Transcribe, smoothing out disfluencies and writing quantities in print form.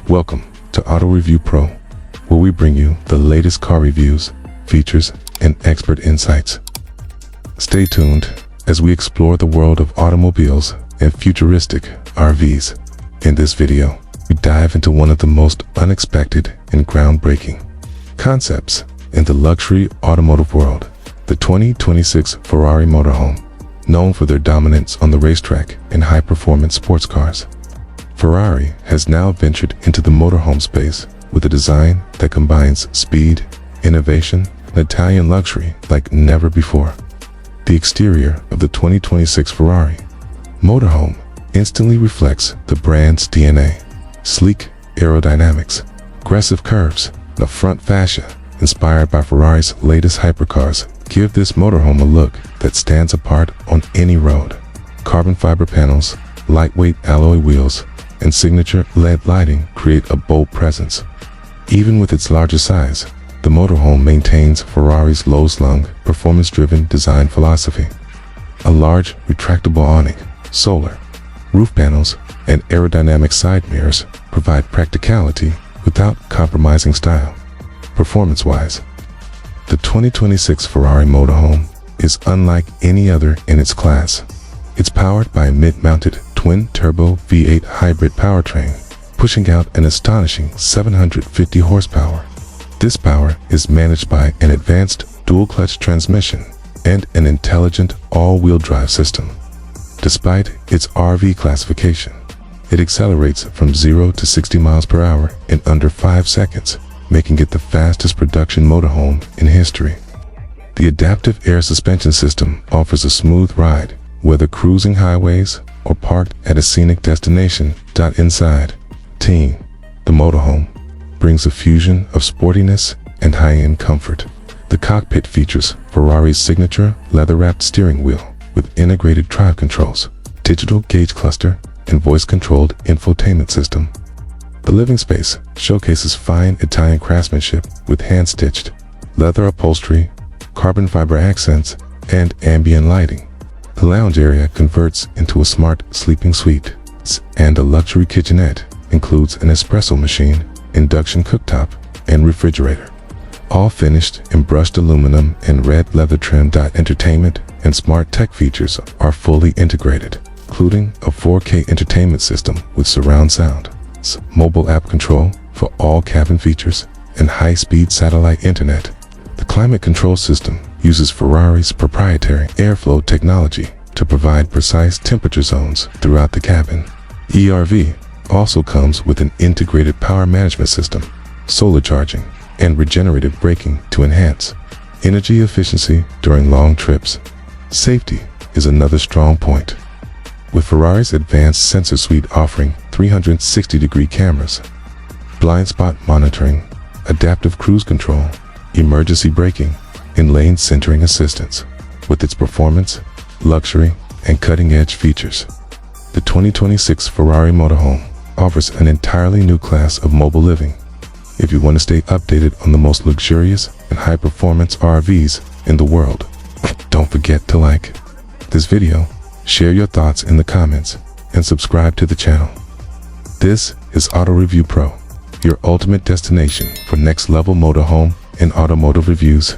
Welcome to Auto Review Pro, where we bring you the latest car reviews, features, and expert insights. Stay tuned as we explore the world of automobiles and futuristic RVs. In this video, we dive into one of the most unexpected and groundbreaking concepts in the luxury automotive world, the 2026 Ferrari Motorhome. Known for their dominance on the racetrack in high-performance sports cars, Ferrari has now ventured into the motorhome space with a design that combines speed, innovation, and Italian luxury like never before. The exterior of the 2026 Ferrari Motorhome instantly reflects the brand's DNA. Sleek aerodynamics, aggressive curves, and a front fascia inspired by Ferrari's latest hypercars give this motorhome a look that stands apart on any road. Carbon fiber panels, lightweight alloy wheels, and signature LED lighting create a bold presence. Even with its larger size, the motorhome maintains Ferrari's low-slung, performance-driven design philosophy. A large, retractable awning, solar, roof panels, and aerodynamic side mirrors provide practicality without compromising style. Performance-wise, the 2026 Ferrari Motorhome is unlike any other in its class. It's powered by a mid-mounted twin-turbo V8 hybrid powertrain, pushing out an astonishing 750 horsepower. This power is managed by an advanced dual-clutch transmission and an intelligent all-wheel drive system. Despite its RV classification, it accelerates from 0 to 60 miles per hour in under 5 seconds, making it the fastest production motorhome in history. The adaptive air suspension system offers a smooth ride, whether cruising highways or parked at a scenic destination. Inside, the motorhome brings a fusion of sportiness and high-end comfort. The cockpit features Ferrari's signature leather-wrapped steering wheel with integrated drive controls, digital gauge cluster, and voice-controlled infotainment system. The living space showcases fine Italian craftsmanship with hand-stitched leather upholstery, carbon fiber accents, and ambient lighting. The lounge area converts into a smart sleeping suite, and a luxury kitchenette includes an espresso machine, induction cooktop, and refrigerator. All finished in brushed aluminum and red leather trim. Entertainment and smart tech features are fully integrated, including a 4K entertainment system with surround sound, mobile app control for all cabin features, and high-speed satellite internet. The climate control system uses Ferrari's proprietary airflow technology to provide precise temperature zones throughout the cabin. ERV also comes with an integrated power management system, solar charging, and regenerative braking to enhance energy efficiency during long trips. Safety is another strong point, with Ferrari's advanced sensor suite offering 360-degree cameras, blind spot monitoring, adaptive cruise control, emergency braking, and lane centering assistance. With its performance, luxury, and cutting-edge features, the 2026 Ferrari Motorhome offers an entirely new class of mobile living. If you want to stay updated on the most luxurious and high-performance RVs in the world, don't forget to like this video, share your thoughts in the comments, and subscribe to the channel. This is Auto Review Pro, your ultimate destination for next-level motorhome and automotive reviews.